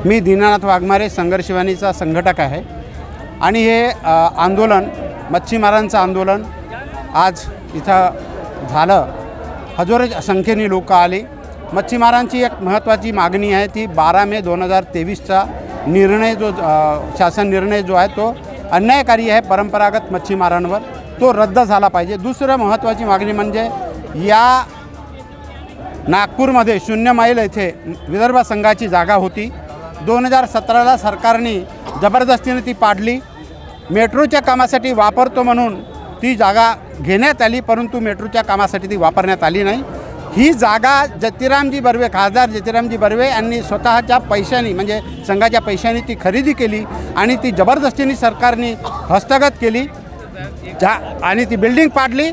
मी दीनानाथ वाघमारे संघर्षवाणीचा संघटक आहे आणि हे आंदोलन मच्छीमारांचं आंदोलन आज इथं झालं। हजारो संख्येने लोक आले। मच्छीमारांची एक महत्त्वाची मागणी आहे ती 12 मे 2023चा निर्णय जो शासन निर्णय जो आहे तो अन्यायकारी आहे परंपरागत मच्छीमारांवर, तो रद्द झाला पाहिजे। दुसरं महत्त्वाची मागणी म्हणजे या नागपूरमध्ये 0 मैल येथे विदर्भ संघाची जागा होती। 2017ला सरकारने जबरदस्तीने ती पाडली। मेट्रोच्या कामासाठी वापरतो म्हणून ती जागा घेण्यात आली, परंतु मेट्रोच्या कामासाठी ती वापरण्यात आली नाही। ही जागा जतिरामजी बर्वे, खासदार जतिरामजी बर्वे यांनी स्वतःच्या पैशाने म्हणजे संघाच्या पैशाने ती खरेदी केली आणि ती जबरदस्तीने सरकारने हस्तगत केली आणि ती बिल्डिंग पाडली।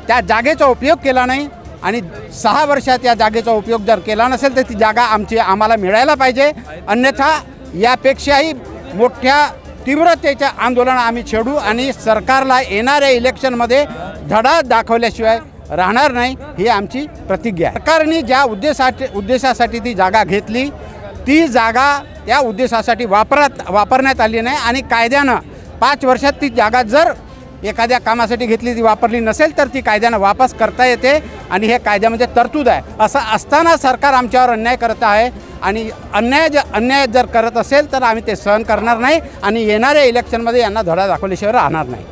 त्या जागेचा उपयोग केला नाही आणि 6 वर्षात या जागेचा उपयोग जर केला नसेल तर ती जागा आम्हाला मिळायला पाहिजे, अन्यथा यापेक्षाही मोठ्या तीव्रतेच्या आंदोलन आम्ही छेडू आणि सरकारला येणाऱ्या इलेक्शनमध्ये धडा दाखवल्याशिवाय राहणार नाही, ही आमची प्रतिज्ञा आहे। सरकारने ज्या उद्देशासाठी ती जागा घेतली ती जागा त्या उद्देशासाठी वापरण्यात आली नाही आणि कायद्यानं 5 वर्षात ती जागा जर एखाद्या कामासाठी घेतली ती वापरली नसेल तर ती कायद्यानं वापस करता येते आणि हे कायद्यामध्ये तरतूद आहे। असं असताना सरकार आमच्यावर अन्याय करत आहे आणि अन्याय जर करत असेल तर आम्ही ते सहन करणार नाही आणि येणाऱ्या इलेक्शनमध्ये यांना धडा दाखवल्याशिवाय राहणार नाही।